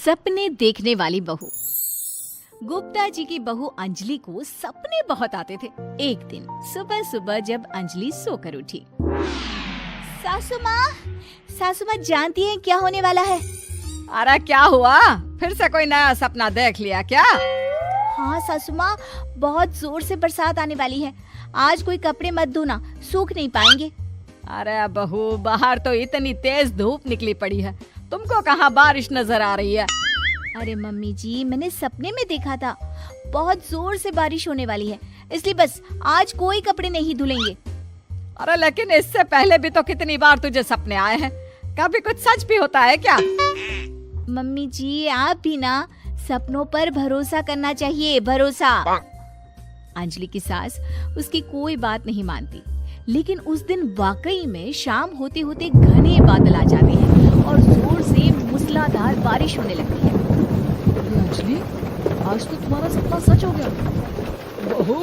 सपने देखने वाली बहू। गुप्ता जी की बहू अंजलि को सपने बहुत आते थे। एक दिन सुबह सुबह जब अंजलि सोकर उठी, सासू माँ जानती हैं क्या होने वाला है? अरे क्या हुआ, फिर से कोई नया सपना देख लिया क्या? हाँ सासू माँ, बहुत जोर से बरसात आने वाली है। आज कोई कपड़े मत धोना, सूख नहीं पाएंगे। अरे बहू, बाहर तो इतनी तेज धूप निकली पड़ी है, तुमको कहाँ बारिश नजर आ रही है? अरे मम्मी जी, मैंने सपने में देखा था बहुत जोर से बारिश होने वाली है, इसलिए बस आज कोई कपड़े नहीं धुलेंगे। अरे लेकिन इससे पहले भी तो कितनी बार तुझे सपने आए हैं, कभी कुछ सच भी होता है क्या? मम्मी जी, आप भी ना सपनों पर भरोसा करना चाहिए, भरोसा। अंजलि की सास उसकी कोई बात नहीं मानती, लेकिन उस दिन वाकई में शाम होते होते घने बादल आ जाते हैं और जोर से मूसलाधार बारिश होने लगती है। अंजलि, आज तो तुम्हारा सपना सच हो गया। बहू,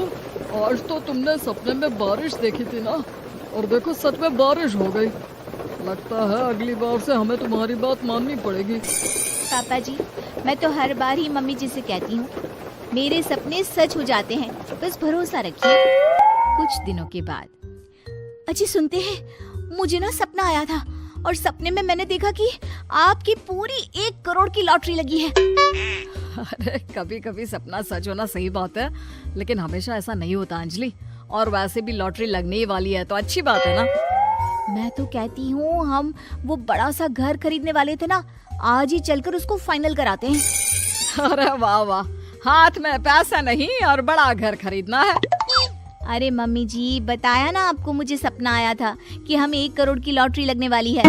आज तो तुमने सपने में बारिश देखी थी ना, और देखो सच में बारिश हो गई। लगता है अगली बार से हमें तुम्हारी बात माननी पड़ेगी। पापा जी, मैं तो हर बार ही मम्मी जी से कहती हूँ, मेरे सपने सच हो जाते हैं, बस भरोसा रखिए। कुछ दिनों के बाद, अजी सुनते हैं, मुझे ना सपना आया था और सपने में मैंने देखा कि आपकी पूरी 1 करोड़ की लॉटरी लगी है। अरे कभी कभी सपना सच होना सही बात है, लेकिन हमेशा ऐसा नहीं होता अंजलि। और वैसे भी लॉटरी लगने ही वाली है तो अच्छी बात है ना। मैं तो कहती हूँ, हम वो बड़ा सा घर खरीदने वाले थे ना, आज ही चलकर उसको फाइनल कराते हैं। अरे वाह वाह, हाथ में पैसा नहीं और बड़ा घर खरीदना है। अरे मम्मी जी, बताया ना आपको, मुझे सपना आया था कि हमें 1 करोड़ की लॉटरी लगने वाली है।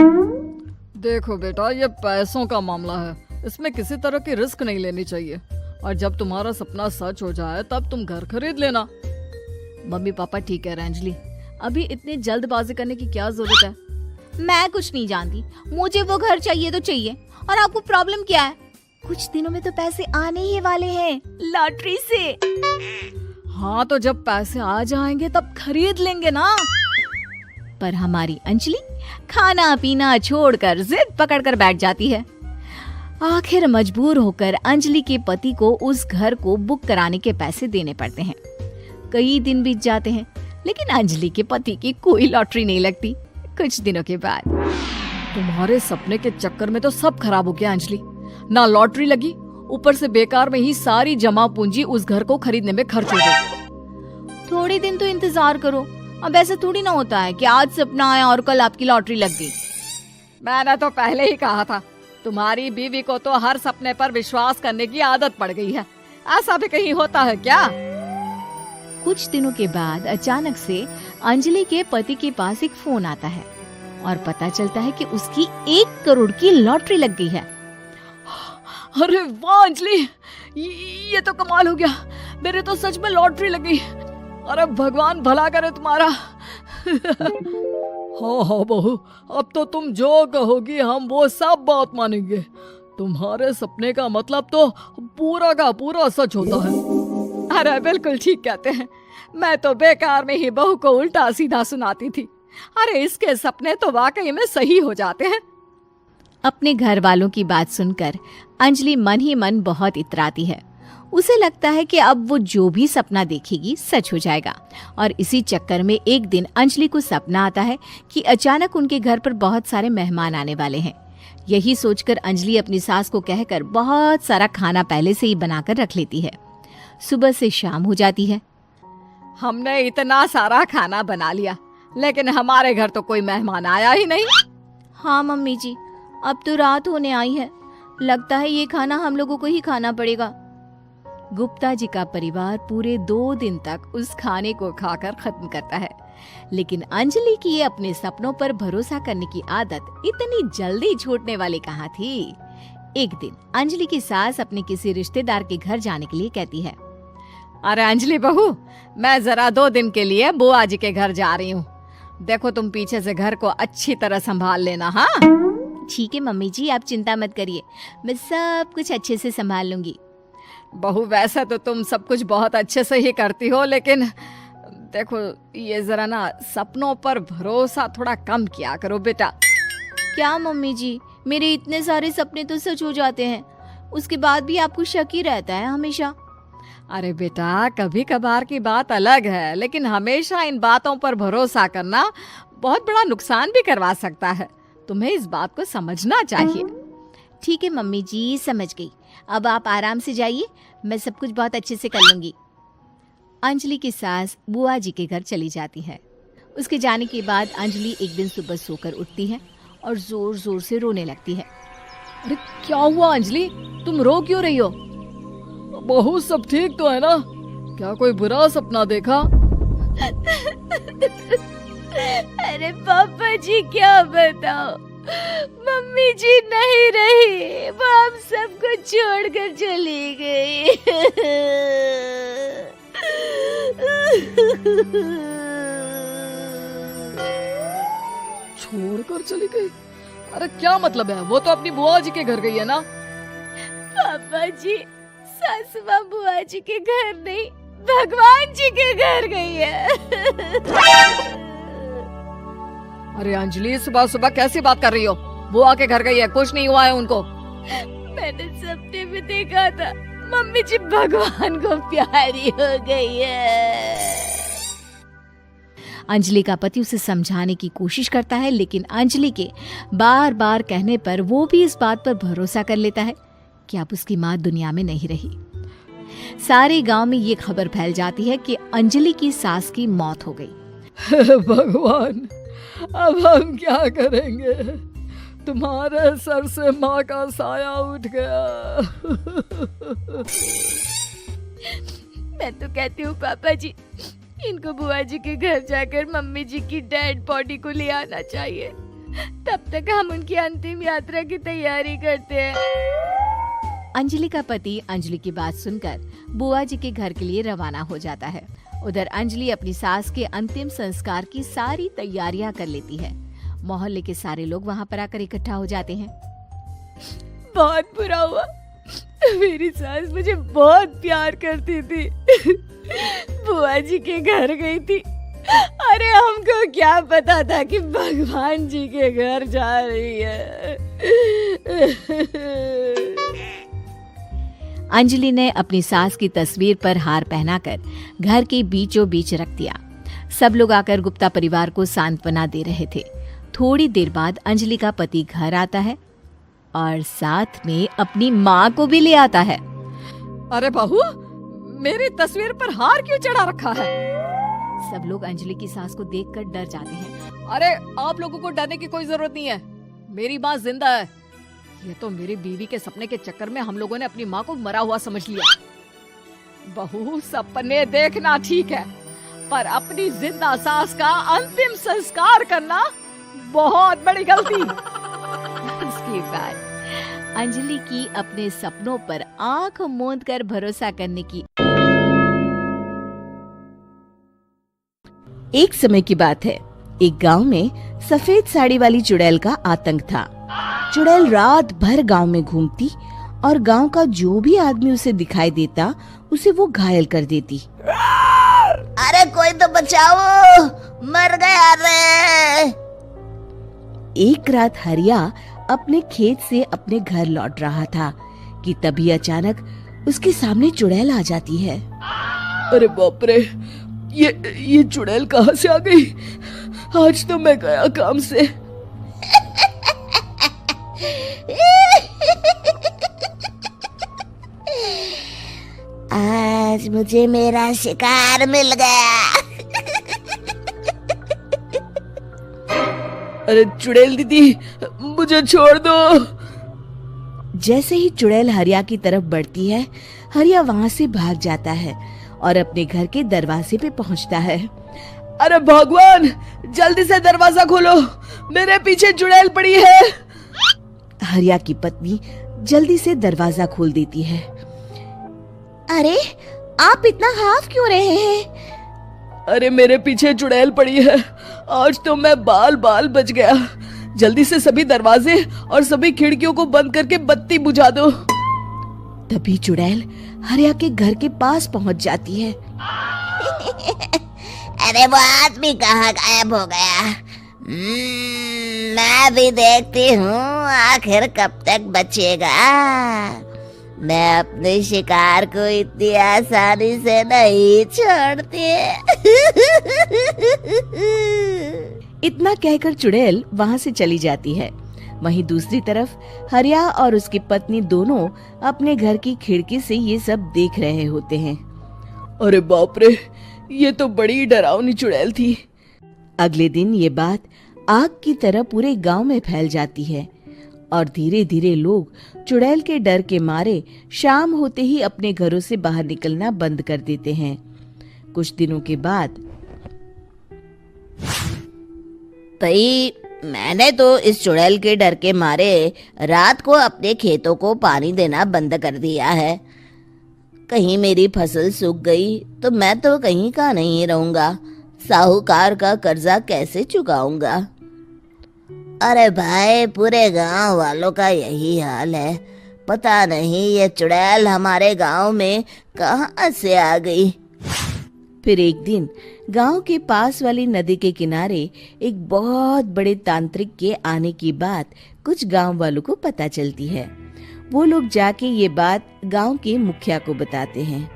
देखो बेटा, ये पैसों का मामला है, इसमें किसी तरह की रिस्क नहीं लेनी चाहिए। और जब तुम्हारा सपना सच हो जाए तब तुम घर खरीद लेना। मम्मी पापा ठीक है अंजलि, अभी इतनी जल्दबाजी करने की क्या जरूरत है? मैं कुछ नहीं जानती, मुझे वो घर चाहिए तो चाहिए। और आपको प्रॉब्लम क्या है? कुछ दिनों में तो पैसे आने ही वाले हैं लॉटरी से। हाँ तो जब पैसे आ जाएंगे तब खरीद लेंगे ना। पर हमारी अंजलि खाना पीना छोड़कर जिद पकड़कर बैठ जाती है। आखिर मजबूर होकर अंजलि के पति को उस घर को बुक कराने के पैसे देने पड़ते हैं। कई दिन बीत जाते हैं, लेकिन अंजलि के पति की कोई लॉटरी नहीं लगती। कुछ दिनों के बाद, तुम्हारे सपने के चक्कर में तो सब खराब हो गया अंजलि। ना लॉटरी लगी, ऊपर से बेकार में ही सारी जमा पूंजी उस घर को खरीदने में खर्च हो गई। थोड़ी दिन तो इंतजार करो, अब ऐसा थोड़ी ना होता है कि आज सपना आया और कल आपकी लॉटरी लग गई। मैंने तो पहले ही कहा था, तुम्हारी बीवी को तो हर सपने पर विश्वास करने की आदत पड़ गई है। ऐसा भी कहीं होता है क्या? कुछ दिनों के बाद अचानक से अंजलि के पति के पास एक फोन आता है और पता चलता है कि उसकी 1 करोड़ की लॉटरी लग गई है। अरे वाह अंजलि, ये तो कमाल हो गया, मेरे तो सच में लॉटरी लगी। अरे भगवान भला करे तुम्हारा। हाँ हाँ बहू, अब तो तुम जो कहोगी हम वो सब बात मानेंगे। तुम्हारे सपने का मतलब तो पूरा का पूरा सच होता है। अरे बिल्कुल ठीक कहते हैं, मैं तो बेकार में ही बहू को उल्टा सीधा सुनाती थी। अरे इसके सपने तो वाकई में सही हो जाते हैं। अपने घर वालों की बात सुनकर अंजलि मन ही मन बहुत इतराती है। उसे लगता है कि अब वो जो भी सपना देखेगी सच हो जाएगा। और इसी चक्कर में एक दिन अंजलि को सपना आता है कि अचानक उनके घर पर बहुत सारे मेहमान आने वाले हैं। यही सोचकर अंजलि अपनी सास को कहकर बहुत सारा खाना पहले से ही बनाकर रख लेती है। सुबह से शाम हो जाती है। हमने इतना सारा खाना बना लिया, लेकिन हमारे घर तो कोई मेहमान आया ही नहीं। हाँ मम्मी जी, अब तो रात होने आई है, लगता है ये खाना हम लोगों को ही खाना पड़ेगा। गुप्ता जी का परिवार पूरे 2 दिन तक उस खाने को खाकर खत्म करता है, लेकिन अंजलि की ये अपने सपनों पर भरोसा करने की आदत इतनी जल्दी छूटने वाली कहाँ थी। एक दिन अंजलि की सास अपने किसी रिश्तेदार के घर जाने के लिए कहती है, अरे अंजलि बहू, मैं जरा 2 दिन के लिए बुआ जी के घर जा रही हूँ। देखो तुम पीछे से घर को अच्छी तरह संभाल लेना। हाँ ठीक है मम्मी जी, आप चिंता मत करिए, मैं सब कुछ अच्छे से संभाल लूंगी। बहू, वैसे तो तुम सब कुछ बहुत अच्छे से ही करती हो, लेकिन देखो ये जरा ना सपनों पर भरोसा थोड़ा कम किया करो बेटा। क्या मम्मी जी, मेरे इतने सारे सपने तो सच हो जाते हैं, उसके बाद भी आपको शक ही रहता है हमेशा। अरे बेटा, कभी कभार की बात अलग है, लेकिन हमेशा इन बातों पर भरोसा करना बहुत बड़ा नुकसान भी करवा सकता है। तुम्हें इस बात को समझना चाहिए। ठीक है मम्मी जी, समझ गई। अब आप आराम से जाइए, मैं सब कुछ बहुत अच्छे से कर लूंगी। अंजलि की सास बुआ जी के घर चली जाती है। उसके जाने के बाद अंजलि एक दिन सुबह सोकर उठती है और जोर जोर से रोने लगती है। अरे क्या हुआ अंजलि, तुम रो क्यों रही हो? बहू सब ठीक तो है ना? क्या कोई बुरा सपना देखा? अरे पापा जी क्या बताओ, मम्मी जी नहीं रही, वो हम सबको छोड़कर चली गई। छोड़कर चली गई? अरे क्या मतलब है? वो तो अपनी बुआ जी के घर गई है ना? पापा जी, सासू माँ बुआ जी के घर नहीं, भगवान जी के घर गई है। अरे अंजलि, सुबह सुबह कैसी बात कर रही हो? बुआ के घर गई है, कुछ नहीं हुआ है उनको। मैंने सपने में देखा था, मम्मी जी भगवान को प्यारी हो गई है। अंजलि का पति उसे समझाने की कोशिश करता है, लेकिन अंजलि के बार बार कहने पर वो भी इस बात पर भरोसा कर लेता है कि अब उसकी माँ दुनिया में नहीं रही। सारे गांव में ये खबर फैल जाती है कि अंजलि की सास की मौत हो गई। भगवान, अब हम क्या करेंगे? तुम्हारे सर से माँ का साया उठ गया। मैं तो कहती हूँ पापा जी, इनको बुआ जी के घर जाकर मम्मी जी की डेड बॉडी को ले आना चाहिए, तब तक हम उनकी अंतिम यात्रा की तैयारी करते हैं। अंजलि का पति अंजलि की बात सुनकर बुआ जी के घर के लिए रवाना हो जाता है। उधर अंजलि अपनी सास के अंतिम संस्कार की सारी तैयारियां कर लेती है। मोहल्ले के सारे लोग वहां पर आकर इकट्ठा हो जाते हैं। बहुत बुरा हुआ, मेरी सास मुझे बहुत प्यार करती थी, बुआ जी के घर गई थी। अरे हमको क्या पता था कि भगवान जी के घर जा रही है। अंजलि ने अपनी सास की तस्वीर पर हार पहनाकर घर के बीचों बीच रख दिया। सब लोग आकर गुप्ता परिवार को सांत्वना दे रहे थे। थोड़ी देर बाद अंजलि का पति घर आता है और साथ में अपनी माँ को भी ले आता है। अरे बहू, मेरी तस्वीर पर हार क्यों चढ़ा रखा है? सब लोग अंजलि की सास को देखकर डर जाते हैं। अरे आप लोगों को डरने की कोई जरूरत नहीं है, मेरी माँ जिंदा है। ये तो मेरी बीवी के सपने के चक्कर में हम लोगों ने अपनी माँ को मरा हुआ समझ लिया। बहू, सपने देखना ठीक है, पर अपनी जिंदा सास का अंतिम संस्कार करना बहुत बड़ी गलती। उसके बाद अंजलि की अपने सपनों पर आंख मूंद कर भरोसा करने की। एक समय की बात है, एक गांव में सफेद साड़ी वाली चुड़ैल का आतंक था। चुड़ैल रात भर गांव में घूमती और गांव का जो भी आदमी उसे दिखाई देता उसे वो घायल कर देती। अरे कोई तो बचाओ, मर गया रे। एक रात हरिया अपने खेत से अपने घर लौट रहा था कि तभी अचानक उसके सामने चुड़ैल आ जाती है। अरे बाप रे, ये चुड़ैल कहाँ से आ गई? आज तो मैं गया काम से। आज मुझे मेरा शिकार मिल गया। अरे चुड़ैल दीदी, मुझे छोड़ दो। जैसे ही चुड़ैल हरिया की तरफ बढ़ती है, हरिया वहाँ से भाग जाता है और अपने घर के दरवाजे पे पहुँचता है। अरे भगवान, जल्दी से दरवाजा खोलो, मेरे पीछे चुड़ैल पड़ी है। हरिया की पत्नी जल्दी से दरवाजा खोल देती है। अरे आप इतना हाफ क्यों रहे हैं? अरे मेरे पीछे चुड़ैल पड़ी है, आज तो मैं बाल बाल बच गया। जल्दी से सभी दरवाजे और सभी खिड़कियों को बंद करके बत्ती बुझा दो। तभी चुड़ैल हरिया के घर के पास पहुंच जाती है। अरे वो आदमी कहाँ गायब हो गया? मैं भी देखती हूँ आखिर कब तक बचेगा। मैं अपने शिकार को इतनी आसानी से नहीं छोड़ती। इतना कहकर चुड़ैल वहाँ से चली जाती है। वहीं दूसरी तरफ हरिया और उसकी पत्नी दोनों अपने घर की खिड़की से ये सब देख रहे होते हैं। अरे बाप रे, ये तो बड़ी डरावनी चुड़ैल थी। अगले दिन ये बात आग की तरह पूरे गांव में फैल जाती है और धीरे धीरे लोग चुड़ैल के डर के मारे शाम होते ही अपने घरों से बाहर निकलना बंद कर देते हैं। कुछ दिनों के बाद भाई, मैंने तो इस चुड़ैल के डर के मारे रात को अपने खेतों को पानी देना बंद कर दिया है। कहीं मेरी फसल सूख गई तो मैं तो कहीं का नहीं रहूंगा। साहूकार का कर्जा कैसे चुकाऊंगा? अरे भाई, पूरे गांव वालों का यही हाल है। पता नहीं ये चुड़ैल हमारे गांव में कहां से आ गई। फिर एक दिन गांव के पास वाली नदी के किनारे एक बहुत बड़े तांत्रिक के आने की बात कुछ गांव वालों को पता चलती है। वो लोग जाके ये बात गांव के मुखिया को बताते हैं।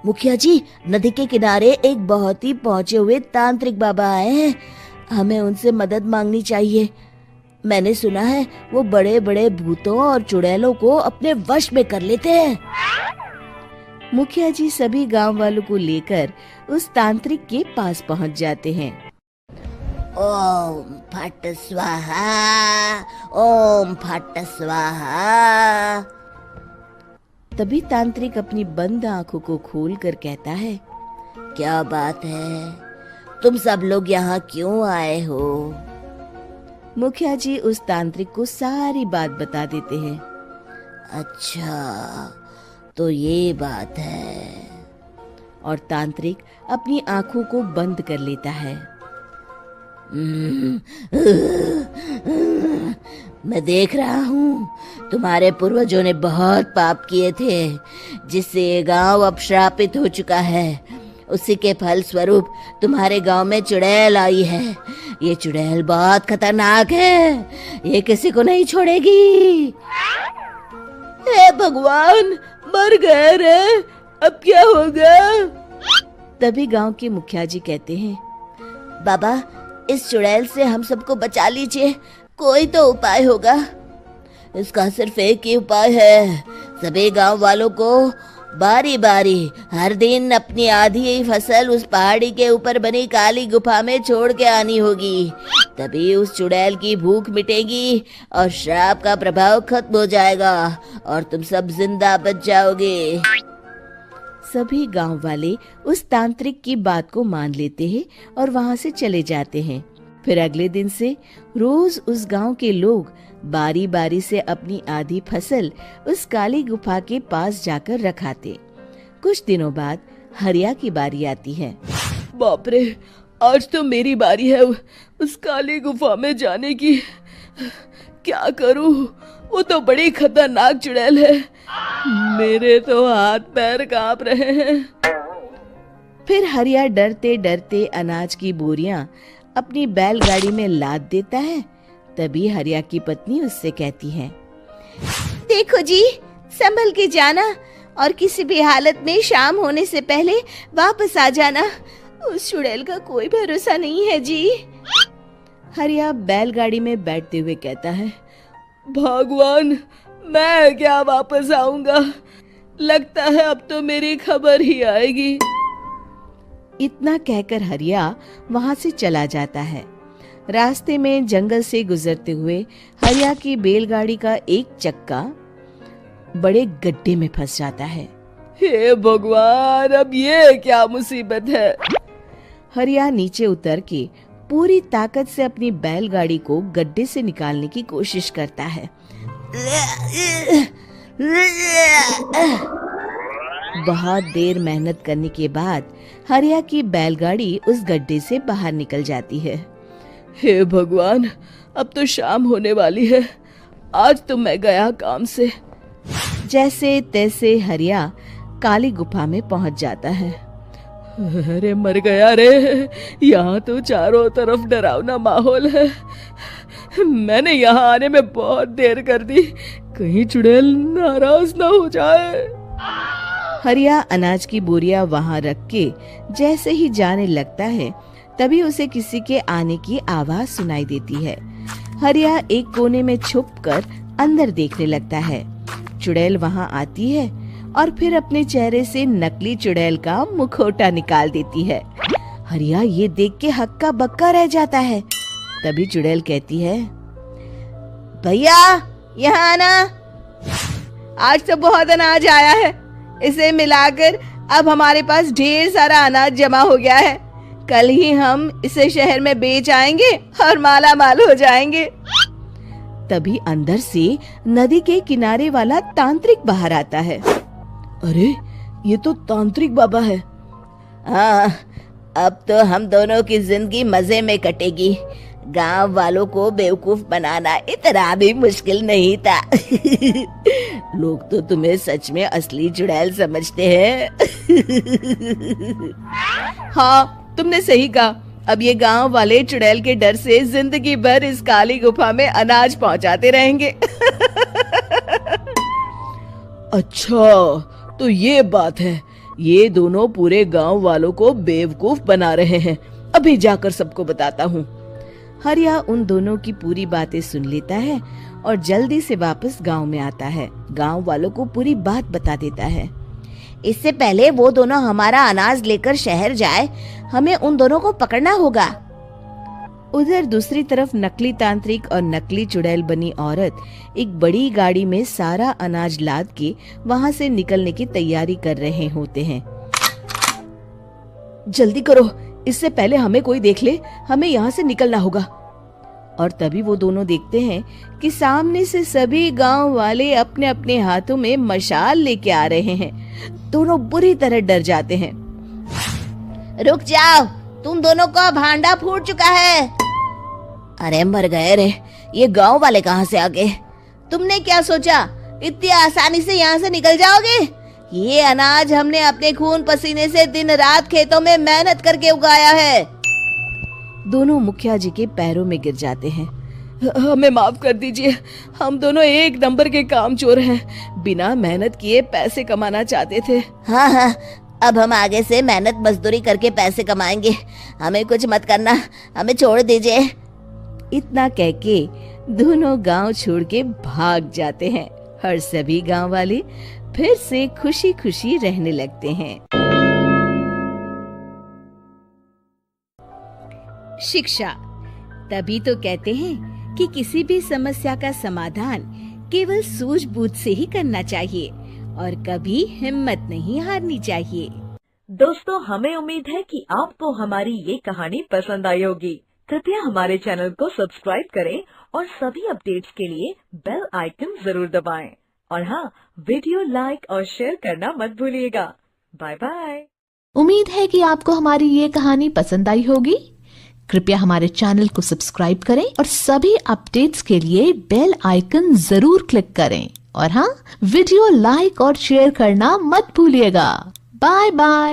मुखिया जी, नदी के किनारे एक बहुत ही पहुंचे हुए तांत्रिक बाबा आए हैं। हमें उनसे मदद मांगनी चाहिए। मैंने सुना है वो बड़े बड़े भूतों और चुड़ैलों को अपने वश में कर लेते हैं। मुखिया जी सभी गांव वालों को लेकर उस तांत्रिक के पास पहुंच जाते हैं। ओम फट स्वाहा, ओम फट स्वाहा। तभी तांत्रिक अपनी बंद आंखों को खोलकर कहता है, क्या बात है? तुम सब लोग यहाँ क्यों आए हो? मुखिया जी उस तांत्रिक को सारी बात बता देते हैं। अच्छा, तो ये बात है। और तांत्रिक अपनी आंखों को बंद कर लेता है। मैं देख रहा हूँ तुम्हारे पूर्वजों ने बहुत पाप किए थे, जिससे ये गांव अब श्रापित हो चुका है। उसी के फल स्वरूप तुम्हारे गांव में चुड़ैल आई है। ये चुड़ैल बहुत खतरनाक है, ये किसी को नहीं छोड़ेगी। हे भगवान, मर गए रे, अब क्या होगा? तभी गांव के मुखिया जी कहते हैं, बाबा, इस चुड़ैल से हम सबको बचा लीजिए। कोई तो उपाय होगा। इसका सिर्फ एक ही उपाय है। सभी गांव वालों को बारी बारी हर दिन अपनी आधी फसल उस पहाड़ी के ऊपर बनी काली गुफा में छोड़ के आनी होगी। तभी उस चुड़ैल की भूख मिटेगी और श्राप का प्रभाव खत्म हो जाएगा और तुम सब जिंदा बच जाओगे। सभी गांव वाले उस तांत्रिक की बात को मान लेते हैं और वहां से चले जाते हैं। फिर अगले दिन से रोज उस गांव के लोग बारी बारी से अपनी आधी फसल उस काली गुफा के पास जाकर रखाते। कुछ दिनों बाद हरिया की बारी आती है। बाप रे, आज तो मेरी बारी है उस काली गुफा में जाने की। क्या करूं? वो तो बड़ी खतरनाक चुड़ैल है। मेरे तो हाथ पैर कांप रहे हैं। फिर हरिया डरते डरते अनाज की बोरियां अपनी बैलगाड़ी में लाद देता है। तभी हरिया की पत्नी उससे कहती है, देखो जी, संभल के जाना और किसी भी हालत में शाम होने से पहले वापस आ जाना। उस चुड़ैल का कोई भरोसा नहीं है जी। हरिया बैलगाड़ी में बैठते हुए कहता है, भगवान, मैं क्या वापस आऊंगा? लगता है अब तो मेरी खबर ही आएगी। इतना कहकर हरिया वहां से चला जाता है। रास्ते में जंगल से गुजरते हुए हरिया की बैलगाड़ी का एक चक्का बड़े गड्ढे में फंस जाता है। हे भगवान, अब ये क्या मुसीबत है? हरिया नीचे उतर के पूरी ताकत से अपनी बैलगाड़ी को गड्ढे से निकालने की कोशिश करता है। बहुत देर मेहनत करने के बाद हरिया की बैलगाड़ी उस गड्ढे से बाहर निकल जाती है। हे भगवान, अब तो शाम होने वाली है। आज तो मैं गया काम से। जैसे तैसे हरिया काली गुफा में पहुंच जाता है। अरे मर गया रे, यहाँ तो चारों तरफ डरावना माहौल है। मैंने यहाँ आने में बहुत देर कर दी। कहीं चुड़ैल नाराज ना हो जाए। हरिया अनाज की बोरियां वहां रख के जैसे ही जाने लगता है, तभी उसे किसी के आने की आवाज सुनाई देती है। हरिया एक कोने में छुपकर अंदर देखने लगता है। चुड़ैल वहां आती है और फिर अपने चेहरे से नकली चुड़ैल का मुखौटा निकाल देती है। हरिया ये देख के हक्का बक्का रह जाता है। तभी चुड़ैल कहती है, भैया यहाँ आना, आज तो बहुत अनाज आया है, इसे मिलाकर अब हमारे पास ढेर सारा अनाज जमा हो गया है। कल ही हम इसे शहर में बेच आएंगे और माला माल हो जाएंगे। तभी अंदर से नदी के किनारे वाला तांत्रिक बाहर आता है। अरे ये तो तांत्रिक बाबा है। हाँ, अब तो हम दोनों की जिंदगी मजे में कटेगी। गांव वालों को बेवकूफ बनाना इतना भी मुश्किल नहीं था। लोग तो तुम्हें सच में असली चुड़ैल समझते हैं। हाँ, तुमने सही कहा। अब ये गांव वाले चुड़ैल के डर से जिंदगी भर इस काली गुफा में अनाज पहुंचाते रहेंगे। अच्छा, तो ये बात है। ये दोनों पूरे गांव वालों को बेवकूफ बना रहे हैं। अभी जाकर सबको बताता हूँ। हरिया उन दोनों की पूरी बातें सुन लेता है और जल्दी से वापस गांव में आता है। गांव वालों को पूरी बात बता देता है। इससे पहले वो दोनों हमारा अनाज लेकर शहर जाए, हमें उन दोनों को पकड़ना होगा। उधर दूसरी तरफ नकली तांत्रिक और नकली चुड़ैल बनी औरत एक बड़ी गाड़ी में सारा अनाज लाद के वहां से निकलने की तैयारी कर रहे होते हैं। जल्दी करो, इससे पहले हमें कोई देख ले। हमें यहाँ से निकलना होगा। और तभी वो दोनों देखते हैं कि सामने से सभी गांव वाले अपने अपने हाथों में मशाल लेके आ रहे हैं। दोनों बुरी तरह डर जाते हैं। रुक जाओ, तुम दोनों का भांडा फूट चुका है। अरे मर गए रे, ये गांव वाले कहाँ से आ गए? तुमने क्या सोचा इतनी आसानी से यहाँ से निकल जाओगे? ये अनाज हमने अपने खून पसीने से दिन रात खेतों में मेहनत करके उगाया है। दोनों मुखिया जी के पैरों में गिर जाते हैं। हमें माफ कर दीजिए, हम दोनों एक नंबर के कामचोर हैं। बिना मेहनत किए पैसे कमाना चाहते थे। हाँ, अब हम आगे से मेहनत मजदूरी करके पैसे कमाएंगे। हमें कुछ मत करना, हमें छोड़ दीजिए। इतना कह के दोनों गांव छोड़ के भाग जाते हैं और सभी गांव वाले फिर से खुशी खुशी रहने लगते हैं। शिक्षा, तभी तो कहते हैं कि किसी भी समस्या का समाधान केवल सूझबूझ से ही करना चाहिए और कभी हिम्मत नहीं हारनी चाहिए। दोस्तों, हमें उम्मीद है कि आपको हमारी ये कहानी पसंद आई होगी। कृपया हमारे चैनल को सब्सक्राइब करें और सभी अपडेट्स के लिए बेल आइकन जरूर दबाएं। और हाँ, वीडियो लाइक और शेयर करना मत भूलिएगा। Bye bye. उम्मीद है कि आपको हमारी ये कहानी पसंद आई होगी। कृपया हमारे चैनल को सब्सक्राइब करें और सभी अपडेट्स के लिए बेल आइकन जरूर क्लिक करें। और हाँ, वीडियो लाइक और शेयर करना मत भूलिएगा। Bye bye.